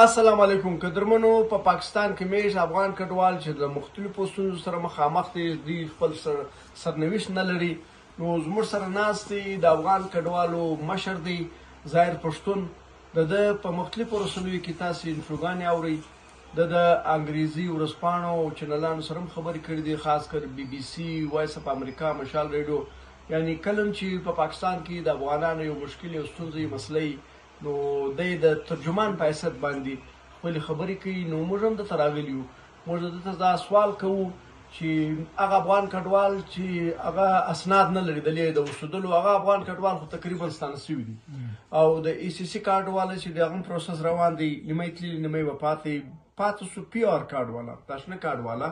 السلام علیکم قدرمنو. په پاکستان کې میش افغان کډوال چې د مختلفو ستونزو سره مخامخ دي، دوی خپل سرنوشت نه لري. نو زموږ سره ناست دی د افغان کډوالو مشر دی ظاهر پښتون. د په مختلفو رسنیو کې تاسو انټروګانې اورئ. د انګریزي ورځپاڼو او چینلانو سره هم خبرې کړې دي، خاص کر بي بي سي، وایس اف امریکا، مشال ریډیو. یعنی کله چې په پاکستان کې د افغانانو یو مشکل او ستونزې مسلې نو د ترجمان په حیثیت باندې خپلې خبرې کوي. نو موږ هم دلته راغلي یو. موږ دلته دا سوال کوو چې هغه افغان کډوال چې هغه اسناد نه لري د اوسېدلو، هغه افغان کډوال خو تقریبا ستانه سوي دي، او د ای سی سی کارډ والا چې د هغه پروسس روان دی، نیمه تللي نیمه به پاتې سو. پی آر کارډ والا، داشنه کارډ والا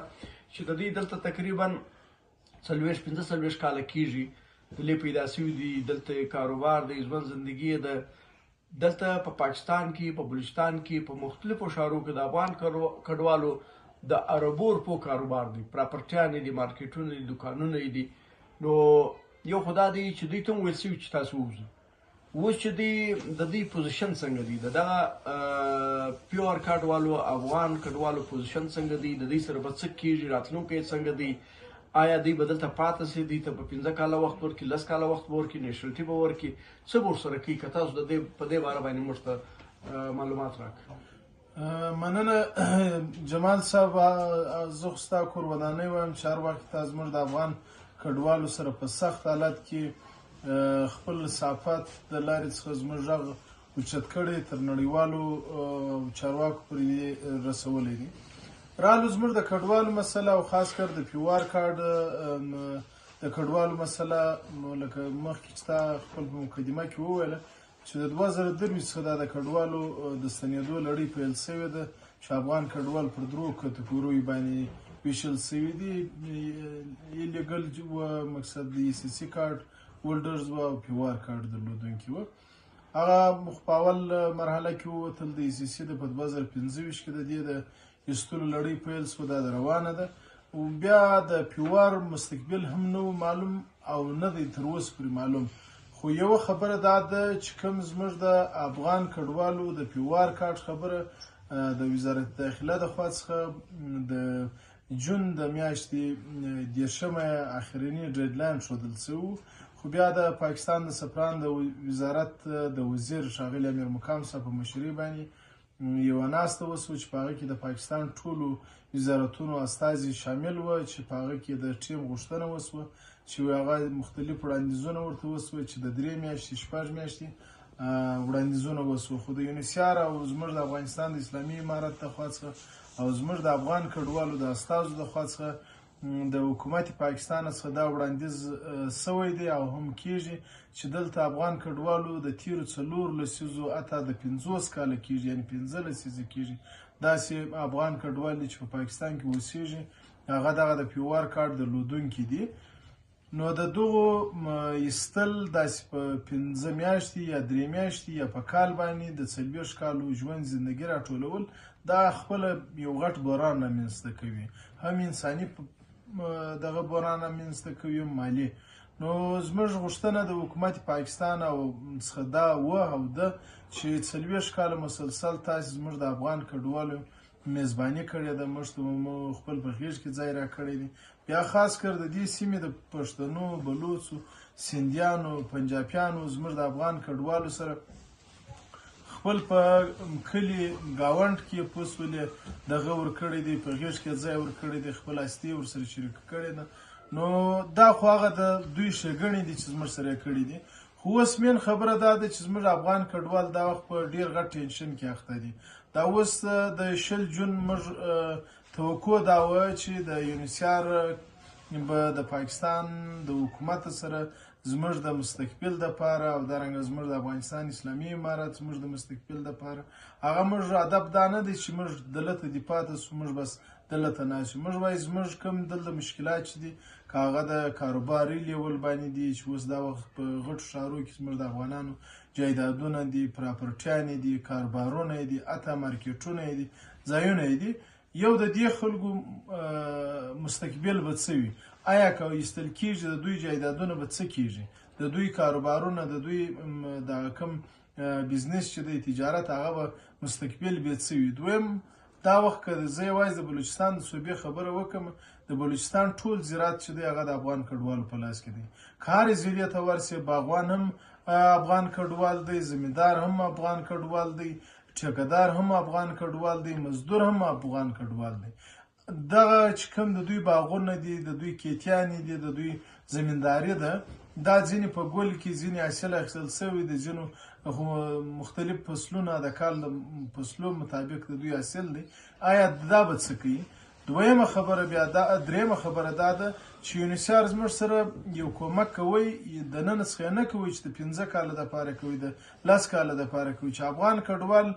چې د دې دلته تقریبا 45 کاله کېږي، دلته پیدا سوي دي، دلته کاروبار دی، ژوند زندگی ده. دلته په پاکستان کې، په بلوچستان کې، په مختلفو ښارو کې د افغان کډوالو د عربور په کاروبار دی، پراپرټیانې دي، مارکیټونه دي، دوکانونه دي. نو یو خدا دی چې دوی ته هم ویل سوي چې تاسو ووځئ. اوس چې دی د دې پوزیشن څنګه دی، د دغه پی آر کارډ والو افغان کډوالو پوزیشن څنګه دی، د دوی سره به څه کېږي، راتلونکی څنګه دی، آیا دوی به دلته پاتې سي، دوی ته به 15 کاله وخت ورکړي، 10 کاله وخت به ورکړي، نیشنلټي به ورکړي، څه به ورسره کوي؟ که تاسو د دې په دې باره باندې موږ ته معلومات راکړئ. مننه جمال صاحب. زه خو ستا کور ودانۍ وایم چې هر وخت تا زموږ د افغان کډوالو سره په سخت حالت کې خپل صافات د لارې څخه زموږ غږ اوچت کړی، تر نړیوالو چارواکو پورې رسولی دی. رالو زموږ د کډوالو مسله او خاص کر د پی آر کارډ د کډوالو مسله، لکه مخکې چې تا خپل په مقدمه کې وویله چې د 2023 څخه دا د کډوالو د ستنېدو لړۍ پیل سوې ده، چې افغان کډوال پر 3 کټګوریو باندې ویشل سوي دي. ایلیګل و، مقصد د ای سی سی کارډ هولډرز و، او پی آر کارډ درلودونکي و. هغه په اول مرحله کې ووتل، د ای سی سی د په 2025 کې د دې د ایستلو لړۍ پیل سوه، دا روانه ده. او بیا د پی آر مستقبل هم نه معلوم او نه دی تر اوسه پورې معلوم. خو یوه خبره دا ده چې کوم زموږ د افغان کډوالو د پی آر کارډ خبره د وزارت داخله د خوا څخه د جون د میاشتې 10 اخرینی ډیډلاین ښودل سوی، خو بیا د پاکستان د سفران د وزارت د وزیر ښاغلي امیر مقام صاحب په مشرۍ باندې یوه ناسته وسوه چې په هغه کې د پاکستان ټولو وزارتونو استازي شامل وه، چې په هغه کې د ټیم غوښتنه وسوه چې هغه مختلف وړاندیزونه ورته وسوه، چې د 3 میاشتې 6 میاشتې وړاندیزونه وسوه. خو د یونیسیار او زموږ د افغانستان د اسلامي امارت د خوا څخه او زموږ د افغان کډوالو د استازو د خوا څخه د حکومت پاکستان څخه دا وړاندیز سوی دی او هم کېږي چې دلته افغان کډوالو د تیرو 4 لسیزو اته د 50 کاله کېږي، یعنې 15 لسیزې کېږي داسې افغان کډوال دي چې په پاکستان کې اوسېږي، هغه دغه د پی آر کارډ درلودونکي دي. نو د دغو ایستل داسې په 15 میاشتې یا 3 میاشتې یا په کال باندې د 40 کالو ژوند زندګي راټولول، دا خپله یو غټ بحران رامنځته کوي، هم انساني دغه بحران رامنځته کوي، هم مالي. نو زموږ غوښتنه د حکومت پاکستان او څخه دا وه او ده چې 40 کاله مسلسل تاسې زموږ د افغان کډوالو میزباني کړې ده، موږ ته خپل په غېږ کې ځای راکړی دی. بیا خاص کر د دې سیمې د پښتنو، بلوڅو، سندیانو، پنجابیانو زموږ د افغان کډوالو سره خپل په کلي ګاونډ کې پوسولې دغه ورکړی دی، په غېږ کې ځای ورکړی دی، خپل هستي ورسره شریکه کړې ده. نو دا خو هغه د دوی ښېګڼې دي چې زموږ سره یې کړي دي. خو اوس مین خبره دا ده چې زموږ افغان کډوال دا وخت په ډېر غټ ټینشن کې اخته دي. دا اوس د 20 جون موږ توقع دا وه چې د یونیسیار به د پاکستان د حکومت سره زموږ د مستقبل دپاره او دارنګه زموږ د افغانستان اسلامي امارت زموږ د مستقبل دپاره هغه موږ هدف دا نه دی چې موږ دلته دې پاتې سو، موږ بس دلته ناست یو. موږ وایو زموږ کوم دلته مشکلات چې دي، که هغه د کاروباري لیول باندې دي چې اوس دا وخت په غټو ښارو کې زموږ د افغانانو جایدادونه دي، پراپرټیانې دي، کاروبارونه یې دي، حتی مارکیټونه یې دي، ځایونه یې دي. یو د دې خلکو مستقبل به څه وي؟ آیا که ایستل کېږي د دوی جایدادونه به څه کېږي؟ د دوی کاروبارونه، د دوی د کوم بزنس چې دی تجارت هغه به مستقبل بید سوي. دویم دا وخت که زه یوازې د بلوچستان د صوبې خبره وکړم، د بلوچستان ټول زراعت چې دی هغه د افغان کډوالو په لاس کې دی. که هرې ضلع ته ورسې باغوان هم افغان کډوال دی، زمیندار هم افغان کډوال دی، ټیکهدار هم افغان کډوال دی، مزدور هم افغان کډوال دی. دغه چې کوم د دوی باغونه دي، د دوی کیتیانې دي، د دوی زمینداري ده، دا ځینې په ګل کې، ځینې حاصل اخیستل شوي د ځینو مختلف فصلونه د کال د فصلو مطابق د دوی حاصل دی. آیا دا به څه کوي؟ دویمه خبره بیا دا، درېیمه خبره دا ده چې یونیسار زموږ سره یو کومک کوي، د نن څخه نه کوي چې د 15 کاله دپاره کوي، د 10 کاله دپاره کوي، چې افغان کډوال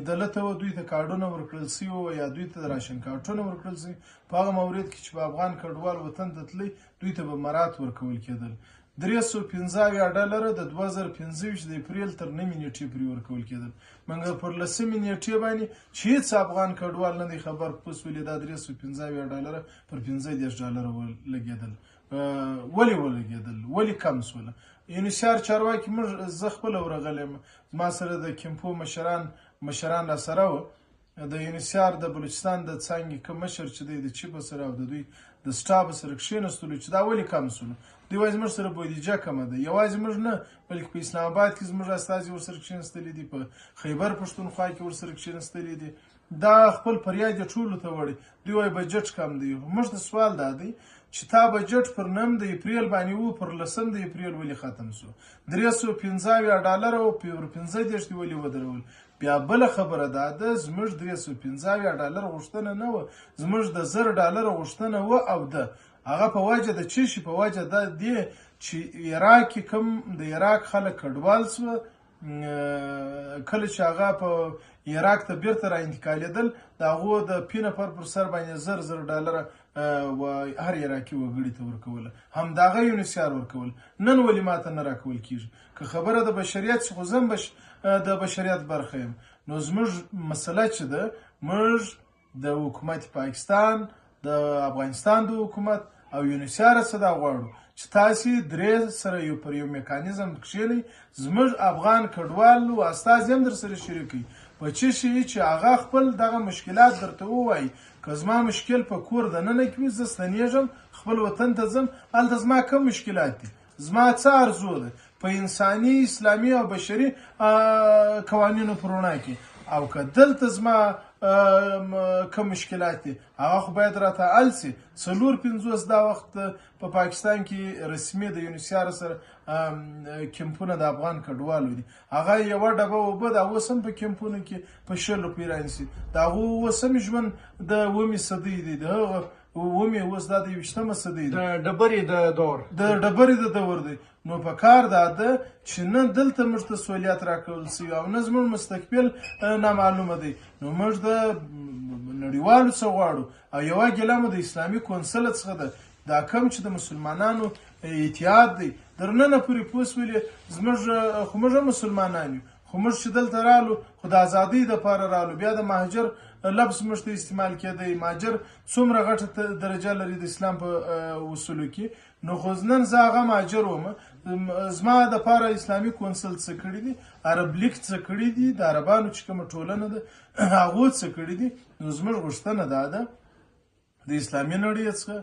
دلته دوی ته کارډونه ورکړل شوي وو یا دوی ته د راشن کارټونه ورکړل شوي، په هغه مورد کې چې په افغان کډوال وطن ته تللی دوی ته به مرات ورکول کېدل. $315 د 2025 د اپریل تر 9 نیټې پورې ورکول کېدل، مګر پر 10 نیټې باندې چې هېڅ افغان کډوال نه دی خبر پوس ولې دا $315 پر $15 ولګېدل. ولې ولګېدل؟ ولې کم سوله؟ یونیسار چارواکي موږ، زه خپله ورغلی یم، زما سره د کمپو مشران را سره وو، د یونیسار د بلوچستان د څانګې کوم مشر چې دی د چیف سره او د دوی د سټاف سره کښېنستلو چې دا ولې کم سولو. دوی وایي زموږ سره بودیجه کمه ده. یوازې موږ نه، بلکې په اسلام آباد کې زموږ استازي ورسره کښېنستلي دي، په خیبر پښتونخوا کې ورسره کښېنستلي دي. دا خپل فریاد یې ټولو ته وړي. دوی وایي بجټ کم دی. موږ ته سوال دا دی چې تا بجټ پر 9 د اپریل باندې وو، پر 10 د اپریل ولې ختم شو؟ $315 او پر 15 دې ولې ودرول؟ بیا بله خبره دا ده، زموږ $315 غوښتنه نه وه، زموږ د $1000 غوښتنه وه، او ده هغه په وجه د څه شي په وجه دا دی چې عراق کې کوم د عراق خلک کډوال شوه، کله چې هغه په عراق ته بیرته را انتقالېدل، د هغو د پی نفر پر سر باندې $1000 هر عراقي وګړي ته ورکوله، همدغه یونیسار ورکول. نن ولې ماته نه راکول کېږي؟ که خبره د بشریت څخه، زه هم د بشریت برخه یم، نو زموږ مسله چې ده، موږ د حکومت پاکستان، د افغانستان د حکومت او یونیسار څخه دا غواړو چې تاسې درې سره یو پر یو میکانیزم کښېنئ، زموږ افغان کډوالو استازي هم در سره شریک کړئ، په څه شي چې هغه خپل دغه مشکلات درته ووایي. که زما مشکل په کور دننه کې وي، زه ستنېږم، خپل وطن ته ځم، هلته زما کوم مشکلات دي، زما څه ارزو ده په انساني، اسلامي او بشري قوانینو په رڼا کې، او که دلته زما کوم مشکلات دي، هغه خو باید راته حل سي. 4-5 دا وخت په پاکستان کې رسمي د یونیسار سره کمپونه د افغان کډوالو دي، هغه یوه ډبه اوبه دا اوس هم په کمپونو کې په 100 روپۍ رانیسي، د هغو اوس هم ژوند د 20 صدۍ دی، د هغه 20 اوس دا د 20مه صدۍ دی، د ډبرې د دور دی. نو په کار دا ده چې نه دلته موږ ته سہولیات راکول شوي او نه زموږ مستقبل نامعلومه دی. نو موږ د نړیوالو څخه غواړو، او یوه ګیله مو د اسلامي کونسل څخه ده، دا کوم چې د مسلمانانو اتحاد دی، در ننه پورې پوه شولې، زموږ خو موږ هم مسلمانان یو، خو موږ چې دلته رالو خو د ازادۍ دپاره رالو. بیا د مهاجر لفظ موږ ته استعمال کېدی. مهاجر څومره غټه درجه لري د اسلام په اصولو کې. نو خو نن زه هغه مهاجر وم، زما دپاره اسلامي کونسل څه کړي دي، عرب لیګ څه کړي دي، د عربانو چې کومه ټولنه ده هغو څه کړي دي. نو زموږ غوښتنه دا ده د اسلامي نړۍ څخه،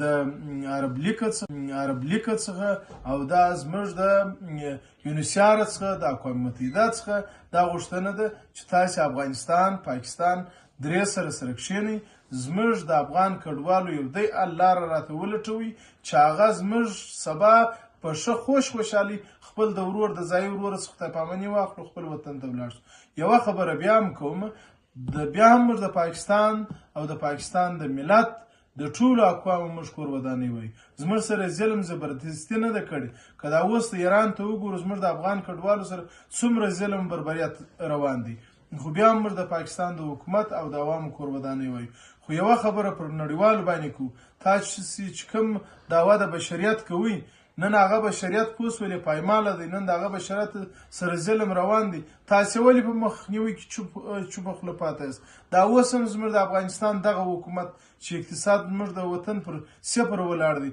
د عرب لیګ څخه، او دا زموږ د یونیسار څخه، د اقوام متحده څخه دا غوښتنه ده چې تاسې افغانستان، پاکستان درې سره کښېنئ، زموږ د افغان کډوالو یو دی لاره راته ولټوئ چې هغه زموږ سبا په ښه خوشحالي خپل د ورور د ځایي ورور څخه خدای پاماني واخلو، خپل وطن ته ولاړ شو. یوه خبره بیا هم کوم، بیا هم موږ د پاکستان او د پاکستان د ملت د ټولو اقوامو موږ کور ودانۍ وایو. زموږ سره ظلم زبردستي نه ده کړې. که دا اوس د ایران ته وګورو، زموږ د افغان کډوالو سره څومره ظلم بربریت روان دی، خو بیا هم موږ د پاکستان د حکومت او د عوامو کور ودانۍ وایو. خو یوه خبره پر نړیوالو باندې کوو، تاسې چې کوم دعوه د بشریت کوئ، نن هغه بشریت پوه شولې پایماله دی، نن د هغه بشریت سره ظلم روان دی، تاسې ولې په مخنیوي کې چوپه خوله پاته یاست؟ دا اوس هم زموږ د افغانستان دغه حکومت چې اقتصاد زموږ د وطن پر 0 ولاړ دی،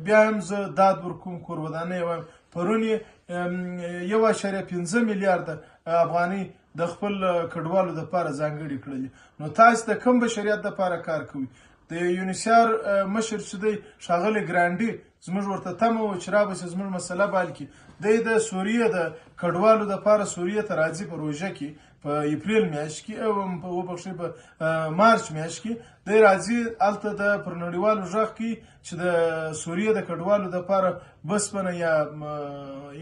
بیا هم زه داد ورکوم، کور ودانۍ وایم. پرون 1.5 میلیارده افغانۍ د خپل کډوالو دپاره ځانګړې کړلې. نو تاسو د کوم بشریت دپاره کار کوئ؟ د یونیسیار مشر چې دی ښاغلی ګرانډي زموږ ورته تمه وه چې رابسې زموږ مسله بال کړي. دی د سوریې د کډوالو دپاره سوریې ته راځي په روژه کې په اپریل میاشت کې وبخښئ په مارچ میاشت کې دی راځي هلته د پر نړیوالو غږ کوي چې د سوریې د کډوالو دپاره بسپنه یا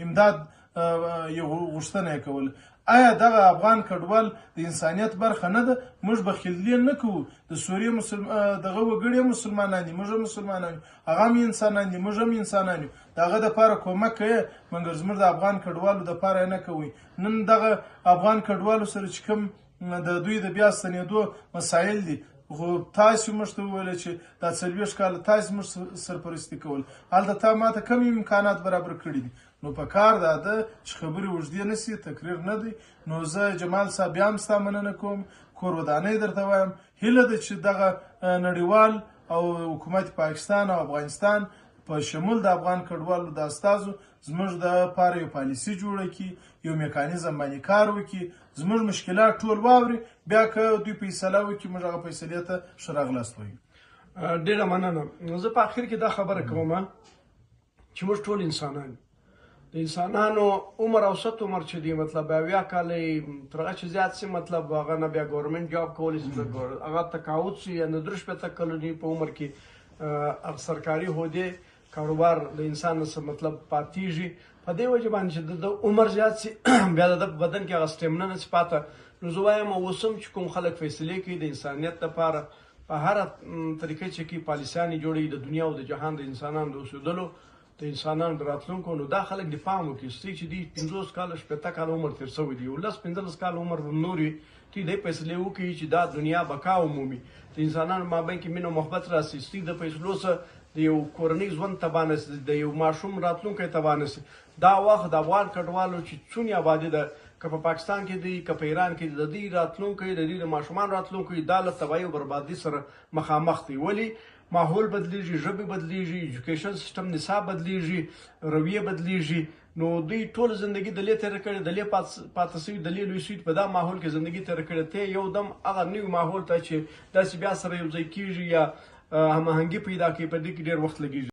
امداد یو غوښتنه یې کوله. آیا دغه افغان کډوال د انسانیت برخه نه ده؟ موږ بخیلي نه کوو. د سوریې دغه وګړي مسلمانان دي، موږ هم مسلمانان یو، هغه هم انسانان دي، موږ هم انسانان یو. د هغه دپاره کومک کوي، مګر زموږ د افغان کډوالو دپاره یې نه کوئ. نن دغه افغان کډوالو سره چې کوم د دوی د بیا ستنېدو مسایل دي، خو تاسو موږ ته وویل چې دا 40 کاله تاسو موږ سرپرستي کول، هلته تا ماته کوم امکانات برابر کړي دي. نو په کار دا ده چې خبرې اوږدې نه سي، تقریر نه دی. نو زه جمال صاحب بیا هم ستا مننه کوم، کور ودانۍ درته وایم. هیله ده چې دغه نړیوال او حکومت پاکستان او افغانستان په شمول د افغان کډوالو د استازو زموږ دپاره یو پالیسي جوړه کړي، یو میکانیزم باندې کار وکړي، زموږ مشکلات ټول واوري، بیا که دوی فیصله وکړي موږ هغه فیصلې ته ښه راغلاست وایو. ډېره مننه. زه په اخر کې دا خبره کوم چې موږ ټول انسانان، د انسانانو عمر اوسط عمر چې دی مطلب 80 کاله تر هغه چې زیات سي، مطلب هغه نه بیا ګورنمنت جاب کولی شي، هغه تقاعد سي یا نه 63 کلونې په عمر کې سرکاري عہدې کاروبار د انسان سره مطلب پاتېږي. په دې وجه باندې چې د عمر زیات سي بیا د بدن کې هغه سټیمنا نه سي پاته. نو زه وایم اوس هم چې کوم خلک فیصلې کوي د انسانیت لپاره په هره طریقه چې کې پالیسیانې جوړوي د دنیا او د جهان د انسانانو د اوسېدلو د انسانانو د راتلونکو، نو دا خلک د پام وکړي چې دوی 50 کاله 60 کاله عمر تېر شوی دی، 15 کاله عمر به نور وي، دوی دې فیصلې وکړي چې دا دنیا بقا ومومي، د انسانانو مابین کې مینه او محبت راسي، دوی د فیصلو سره د یو کورنۍ ژوند تباه نه سي، د یو ماشوم راتلونکی تباه نه سي. دا وخت د افغان کډوالو چې څونه آبادي ده، که په پاکستان کې دی که په ایران کې د دې راتلونکی، د دې د ماشومان راتلونکی دا له تباهي او بربادي سره مخامخ دی. ولې؟ ماحول بدلیږي، ژبې بدلیږي، ایجوکیشن سیستم نصاب بدلیږي، رویه بدلیږي. نو دوی ټول زندگی د لې تېره کړې، د لې پاتې سوي، د لې لوی سوي په دا ماحول کې زندگی تېره کړې. ته یو دم هغه نوي ماحول ته چې داسې بیا سره یو ځای کېږي یا هماهنګي پیدا کوي، په دې کې ډېر وخت لګېږي.